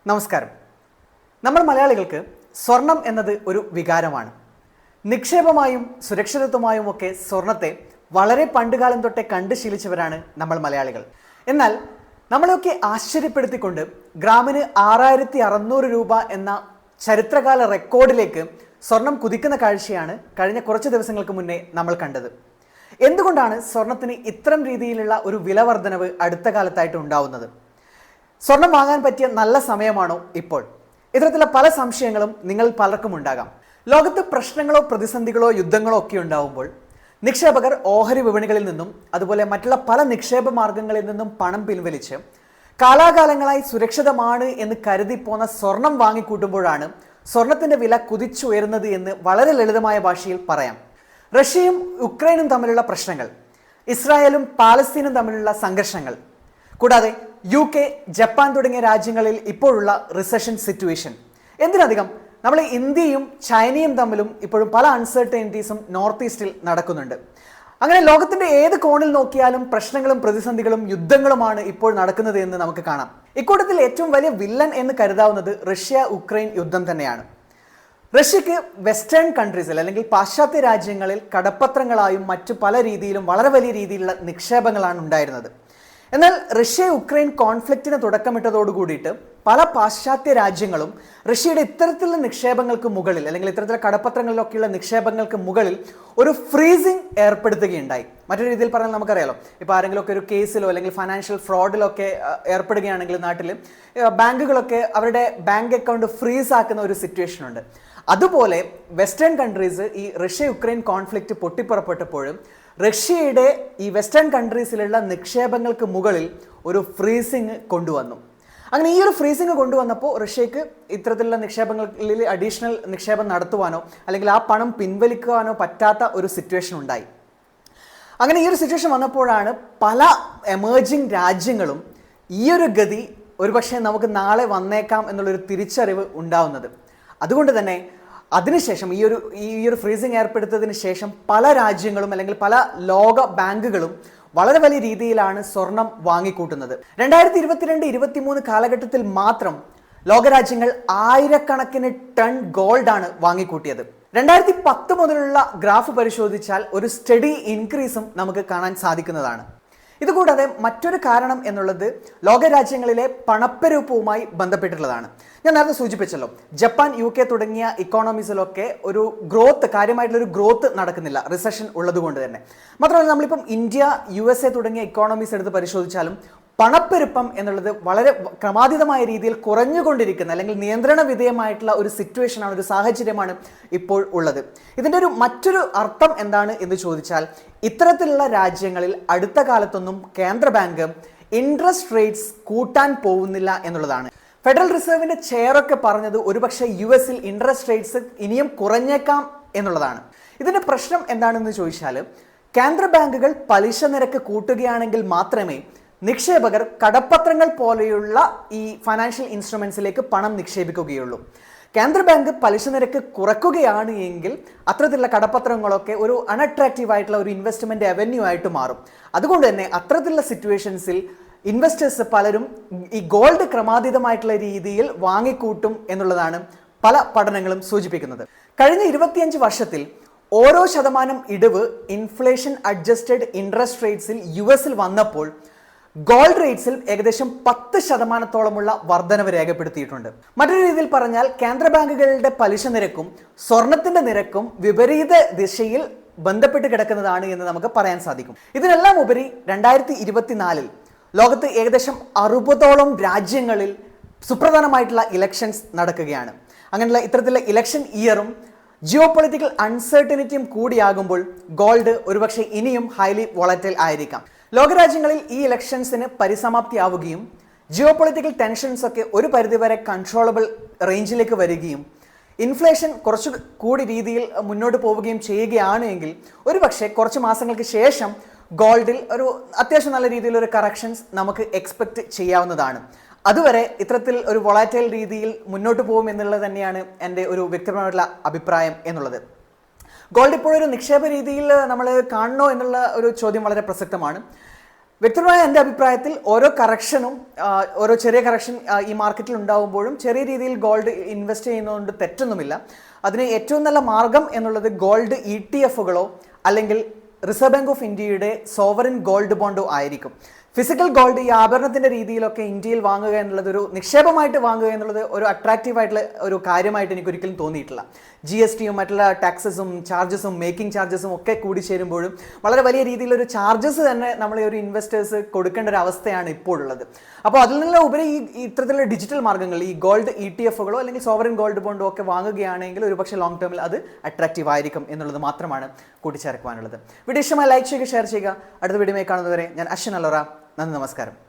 നമസ്കാരം. നമ്മൾ മലയാളികൾക്ക് സ്വർണം എന്നത് ഒരു വികാരമാണ്. നിക്ഷേപമായും സുരക്ഷിതത്വമായും ഒക്കെ സ്വർണത്തെ വളരെ പണ്ടുകാലം തൊട്ടേ കണ്ടു ശീലിച്ചവരാണ് നമ്മൾ മലയാളികൾ. എന്നാൽ നമ്മളെയൊക്കെ ആശ്ചര്യപ്പെടുത്തിക്കൊണ്ട് ഗ്രാമിന് 6600 രൂപ എന്ന ചരിത്രകാല റെക്കോർഡിലേക്ക് സ്വർണം കുതിക്കുന്ന കാഴ്ചയാണ് കഴിഞ്ഞ കുറച്ച് ദിവസങ്ങൾക്ക് മുന്നേ നമ്മൾ കണ്ടത്. എന്തുകൊണ്ടാണ് സ്വർണത്തിന് ഇത്തരം രീതിയിലുള്ള ഒരു വില വർധനവ് അടുത്ത കാലത്തായിട്ട് ഉണ്ടാവുന്നത്? സ്വർണം വാങ്ങാൻ പറ്റിയ നല്ല സമയമാണോ ഇപ്പോൾ? ഇത്തരത്തിലുള്ള പല സംശയങ്ങളും നിങ്ങൾ പലർക്കും ഉണ്ടാകാം. ലോകത്ത് പ്രശ്നങ്ങളോ പ്രതിസന്ധികളോ യുദ്ധങ്ങളോ ഒക്കെ ഉണ്ടാവുമ്പോൾ നിക്ഷേപകർ ഓഹരി വിപണികളിൽ നിന്നും അതുപോലെ മറ്റുള്ള പല നിക്ഷേപ മാർഗങ്ങളിൽ നിന്നും പണം പിൻവലിച്ച് കാലാകാലങ്ങളായി സുരക്ഷിതമാണ് എന്ന് കരുതി പോന്ന സ്വർണം വാങ്ങിക്കൂട്ടുമ്പോഴാണ് സ്വർണത്തിന്റെ വില കുതിച്ചുയരുന്നത് എന്ന് വളരെ ലളിതമായ ഭാഷയിൽ പറയാം. റഷ്യയും യുക്രൈനും തമ്മിലുള്ള പ്രശ്നങ്ങൾ, ഇസ്രായേലും പാലസ്തീനും തമ്മിലുള്ള സംഘർഷങ്ങൾ, കൂടാതെ UK, ജപ്പാൻ തുടങ്ങിയ രാജ്യങ്ങളിൽ ഇപ്പോഴുള്ള റിസഷൻ സിറ്റുവേഷൻ, എന്തിനധികം നമ്മൾ ഇന്ത്യയും ചൈനയും തമ്മിലും ഇപ്പോഴും പല അൺസർട്ടനിറ്റീസും നോർത്ത് ഈസ്റ്റിൽ നടക്കുന്നുണ്ട്. അങ്ങനെ ലോകത്തിന്റെ ഏത് കോണിൽ നോക്കിയാലും പ്രശ്നങ്ങളും പ്രതിസന്ധികളും യുദ്ധങ്ങളുമാണ് ഇപ്പോൾ നടക്കുന്നത് എന്ന് നമുക്ക് കാണാം. ഇക്കൂട്ടത്തിൽ ഏറ്റവും വലിയ വില്ലൻ എന്ന് കരുതാവുന്നത് റഷ്യ ഉക്രൈൻ യുദ്ധം തന്നെയാണ്. റഷ്യക്ക് വെസ്റ്റേൺ കൺട്രീസിൽ അല്ലെങ്കിൽ പാശ്ചാത്യ രാജ്യങ്ങളിൽ കടപ്പത്രങ്ങളായും മറ്റു പല രീതിയിലും വളരെ വലിയ രീതിയിലുള്ള നിക്ഷേപങ്ങളാണ് ഉണ്ടായിരുന്നത്. എന്നാൽ റഷ്യ ഉക്രൈൻ കോൺഫ്ലിക്റ്റിന് തുടക്കമിട്ടതോടു കൂടിയിട്ട് പല പാശ്ചാത്യ രാജ്യങ്ങളും റഷ്യയുടെ ഇത്തരത്തിലുള്ള നിക്ഷേപങ്ങൾക്ക് മുകളിൽ അല്ലെങ്കിൽ ഇത്തരത്തിലുള്ള കടപ്പത്രങ്ങളിലൊക്കെയുള്ള നിക്ഷേപങ്ങൾക്ക് മുകളിൽ ഒരു ഫ്രീസിംഗ് ഏർപ്പെടുത്തുകയുണ്ടായി. മറ്റൊരു രീതിയിൽ പറഞ്ഞാൽ നമുക്കറിയാലോ, ഇപ്പോൾ ആരെങ്കിലുമൊക്കെ ഒരു കേസിലോ അല്ലെങ്കിൽ ഫൈനാൻഷ്യൽ ഫ്രോഡിലൊക്കെ ഏർപ്പെടുകയാണെങ്കിൽ നാട്ടിൽ ബാങ്കുകളൊക്കെ അവരുടെ ബാങ്ക് അക്കൗണ്ട് ഫ്രീസ് ആക്കുന്ന ഒരു സിറ്റുവേഷൻ ഉണ്ട്. അതുപോലെ വെസ്റ്റേൺ കൺട്രീസ് ഈ റഷ്യ യുക്രൈൻ കോൺഫ്ലിക്റ്റ് പൊട്ടിപ്പുറപ്പെട്ടപ്പോഴും റഷ്യയുടെ ഈ വെസ്റ്റേൺ കൺട്രീസിലുള്ള നിക്ഷേപങ്ങൾക്ക് മുകളിൽ ഒരു ഫ്രീസിങ് കൊണ്ടുവന്നു. അങ്ങനെ ഈ ഒരു ഫ്രീസിങ് കൊണ്ടുവന്നപ്പോൾ റഷ്യക്ക് ഇത്തരത്തിലുള്ള നിക്ഷേപങ്ങളിൽ അഡീഷണൽ നിക്ഷേപം നടത്തുവാനോ അല്ലെങ്കിൽ ആ പണം പിൻവലിക്കുവാനോ പറ്റാത്ത ഒരു സിറ്റുവേഷൻ ഉണ്ടായി. അങ്ങനെ ഈ ഒരു സിറ്റുവേഷൻ വന്നപ്പോഴാണ് പല എമേർജിങ് രാജ്യങ്ങളും ഈ ഒരു ഗതി ഒരുപക്ഷെ നമുക്ക് നാളെ വന്നേക്കാം എന്നുള്ളൊരു തിരിച്ചറിവ് ഉണ്ടാവുന്നത്. അതുകൊണ്ട് തന്നെ അതിനുശേഷം ഈ ഒരു ഫ്രീസിംഗ് ഏർപ്പെടുത്തതിന് ശേഷം പല രാജ്യങ്ങളും അല്ലെങ്കിൽ പല ലോക ബാങ്കുകളും വളരെ വലിയ രീതിയിലാണ് സ്വർണം വാങ്ങിക്കൂട്ടുന്നത്. 2022-23 കാലഘട്ടത്തിൽ മാത്രം ലോകരാജ്യങ്ങൾ ആയിരക്കണക്കിന് ടൺ ഗോൾഡാണ് വാങ്ങിക്കൂട്ടിയത്. 2010 മുതലുള്ള ഗ്രാഫ് പരിശോധിച്ചാൽ ഒരു സ്റ്റഡി ഇൻക്രീസും നമുക്ക് കാണാൻ സാധിക്കുന്നതാണ്. ഇതുകൂടാതെ മറ്റൊരു കാരണം എന്നുള്ളത് ലോകരാജ്യങ്ങളിലെ പണപ്പെരുപ്പവുമായി ബന്ധപ്പെട്ടിട്ടുള്ളതാണ്. ഞാൻ നേരത്തെ സൂചിപ്പിച്ചല്ലോ, ജപ്പാൻ, UK തുടങ്ങിയ ഇക്കോണമീസിലൊക്കെ ഒരു കാര്യമായിട്ടുള്ളൊരു ഗ്രോത്ത് നടക്കുന്നില്ല, റിസഷൻ ഉള്ളത് കൊണ്ട് തന്നെ. മാത്രമല്ല നമ്മളിപ്പം ഇന്ത്യ, USA തുടങ്ങിയ ഇക്കോണമീസ് എടുത്ത് പരിശോധിച്ചാലും പണപ്പെരുപ്പം എന്നുള്ളത് വളരെ ക്രമാതീതമായ രീതിയിൽ കുറഞ്ഞുകൊണ്ടിരിക്കുന്ന അല്ലെങ്കിൽ നിയന്ത്രണ വിധേയമായിട്ടുള്ള ഒരു സിറ്റുവേഷനാണ്, ഒരു സാഹചര്യമാണ് ഇപ്പോൾ ഉള്ളത്. ഇതിൻ്റെ മറ്റൊരു അർത്ഥം എന്താണ് എന്ന് ചോദിച്ചാൽ, ഇത്തരത്തിലുള്ള രാജ്യങ്ങളിൽ അടുത്ത കാലത്തൊന്നും കേന്ദ്ര ബാങ്ക് ഇൻട്രസ്റ്റ് റേറ്റ്സ് കൂട്ടാൻ പോകുന്നില്ല എന്നുള്ളതാണ്. ഫെഡറൽ റിസർവിന്റെ ചെയറൊക്കെ പറഞ്ഞത് ഒരുപക്ഷെ US ഇൻട്രസ്റ്റ് റേറ്റ്സ് ഇനിയും കുറഞ്ഞേക്കാം എന്നുള്ളതാണ്. ഇതിന്റെ പ്രശ്നം എന്താണെന്ന് ചോദിച്ചാൽ, കേന്ദ്ര ബാങ്കുകൾ പലിശ നിരക്ക് കൂട്ടുകയാണെങ്കിൽ മാത്രമേ നിക്ഷേപകർ കടപ്പത്രങ്ങൾ പോലെയുള്ള ഈ ഫൈനാൻഷ്യൽ ഇൻസ്ട്രുമെന്റ്സിലേക്ക് പണം നിക്ഷേപിക്കുകയുള്ളൂ. കേന്ദ്ര ബാങ്ക് പലിശ നിരക്ക് കുറയ്ക്കുകയാണ് എങ്കിൽ അത്തരത്തിലുള്ള കടപ്പത്രങ്ങളൊക്കെ ഒരു അൺഅട്രാക്റ്റീവ് ആയിട്ടുള്ള ഒരു ഇൻവെസ്റ്റ്മെന്റ് അവന്യൂ ആയിട്ട് മാറും. അതുകൊണ്ട് തന്നെ അത്തരത്തിലുള്ള സിറ്റുവേഷൻസിൽ ഇൻവെസ്റ്റേഴ്സ് പലരും ഈ ഗോൾഡ് ക്രമാതീതമായിട്ടുള്ള രീതിയിൽ വാങ്ങിക്കൂട്ടും എന്നുള്ളതാണ് പല പഠനങ്ങളും സൂചിപ്പിക്കുന്നത്. കഴിഞ്ഞ 25 വർഷത്തിൽ ഓരോ ശതമാനം ഇടിവ് ഇൻഫ്ലേഷൻ അഡ്ജസ്റ്റഡ് ഇൻട്രസ്റ്റ് റേറ്റ്സിൽ US വന്നപ്പോൾ ഗോൾഡ് റേറ്റ്സിൽ ഏകദേശം 10% വർധനവ് രേഖപ്പെടുത്തിയിട്ടുണ്ട്. മറ്റൊരു രീതിയിൽ പറഞ്ഞാൽ കേന്ദ്ര ബാങ്കുകളുടെ പലിശ നിരക്കും സ്വർണത്തിന്റെ നിരക്കും വിപരീത ദിശയിൽ ബന്ധപ്പെട്ട് കിടക്കുന്നതാണ് എന്ന് നമുക്ക് പറയാൻ സാധിക്കും. ഇതിനെല്ലാം ഉപരി 2024 ലോകത്ത് ഏകദേശം 60ഓളം രാജ്യങ്ങളിൽ സുപ്രധാനമായിട്ടുള്ള ഇലക്ഷൻസ് നടക്കുകയാണ്. അങ്ങനെയുള്ള ഇത്തരത്തിലുള്ള ഇലക്ഷൻ ഇയറും ജിയോ പൊളിറ്റിക്കൽ അൺസർട്ടനിറ്റിയും കൂടിയാകുമ്പോൾ ഗോൾഡ് ഒരുപക്ഷെ ഇനിയും ഹൈലി വോളറ്റൈൽ ആയിരിക്കാം. ലോകരാജ്യങ്ങളിൽ ഈ ഇലക്ഷൻസിന് പരിസമാപ്തിയാവുകയും ജിയോ പൊളിറ്റിക്കൽ ടെൻഷൻസ് ഒക്കെ ഒരു പരിധിവരെ കൺട്രോളബിൾ റേഞ്ചിലേക്ക് വരികയും ഇൻഫ്ലേഷൻ കുറച്ചു കൂടി രീതിയിൽ മുന്നോട്ട് പോവുകയും ചെയ്യുകയാണ് എങ്കിൽ ഒരുപക്ഷെ കുറച്ച് മാസങ്ങൾക്ക് ശേഷം ഗോൾഡിൽ ഒരു അത്യാവശ്യം നല്ല രീതിയിലൊരു കറക്ഷൻസ് നമുക്ക് എക്സ്പെക്റ്റ് ചെയ്യാവുന്നതാണ്. അതുവരെ ഇത്തരത്തിൽ ഒരു വോളറ്റൈൽ രീതിയിൽ മുന്നോട്ട് പോകും എന്നുള്ളത് തന്നെയാണ് എൻ്റെ ഒരു വ്യക്തിപരമായിട്ടുള്ള അഭിപ്രായം എന്നുള്ളത്. ഗോൾഡ് ഇപ്പോഴൊരു നിക്ഷേപ രീതിയിൽ നമ്മൾ കാണണോ എന്നുള്ള ഒരു ചോദ്യം വളരെ പ്രസക്തമാണ്. വ്യക്തിപരമായ എൻ്റെ അഭിപ്രായത്തിൽ ഓരോ കറക്ഷനും ഓരോ ചെറിയ കറക്ഷൻ ഈ മാർക്കറ്റിൽ ഉണ്ടാകുമ്പോഴും ചെറിയ രീതിയിൽ ഗോൾഡ് ഇൻവെസ്റ്റ് ചെയ്യുന്നതുകൊണ്ട് തെറ്റൊന്നുമില്ല. അതിന് ഏറ്റവും നല്ല മാർഗം എന്നുള്ളത് ഗോൾഡ് ETF-കളോ അല്ലെങ്കിൽ റിസർവ് ബാങ്ക് ഓഫ് ഇന്ത്യയുടെ സോവറിൻ ഗോൾഡ് ബോണ്ടോ ആയിരിക്കും. ഫിസിക്കൽ ഗോൾഡ് ഈ ആഭരണത്തിൻ്റെ രീതിയിലൊക്കെ ഇന്ത്യയിൽ വാങ്ങുക എന്നുള്ളത് ഒരു നിക്ഷേപമായിട്ട് വാങ്ങുക എന്നുള്ളത് ഒരു അട്രാക്റ്റീവായിട്ടുള്ള ഒരു കാര്യമായിട്ട് എനിക്ക് ഒരിക്കലും തോന്നിയിട്ടില്ല. GSTയും മറ്റുള്ള ടാക്സസും ചാർജസും മേക്കിംഗ് ചാർജസും ഒക്കെ കൂടി ചേരുമ്പോഴും വളരെ വലിയ രീതിയിലൊരു ചാർജസ് തന്നെ നമ്മളെ ഒരു ഇൻവെസ്റ്റേഴ്സ് കൊടുക്കേണ്ട ഒരു അവസ്ഥയാണ് ഇപ്പോഴുള്ളത്. അപ്പോൾ അതിൽ നിന്നുള്ള ഉപരി ഈ ഇത്തരത്തിലുള്ള ഡിജിറ്റൽ മാർഗ്ഗങ്ങൾ ഈ ഗോൾഡ് ETF-കളോ അല്ലെങ്കിൽ സോവറിൻ ഗോൾഡ് ബോണ്ടോ ഒക്കെ വാങ്ങുകയാണെങ്കിൽ ഒരുപക്ഷെ ലോങ് ടേമിൽ അത് അട്രാക്റ്റീവ് ആയിരിക്കും എന്നുള്ളത് മാത്രമാണ് കൂട്ടിച്ചേർക്കുവാനുള്ളത്. വീഡിയോ ഇഷ്ടമായി ലൈക്ക് ചെയ്യുക, ഷെയർ ചെയ്യുക. അടുത്ത വീഡിയോയിൽ കാണുന്നതുവരെ ഞാൻ അശ്വിൻ അലോറ. നന്ദി, നമസ്കാരം.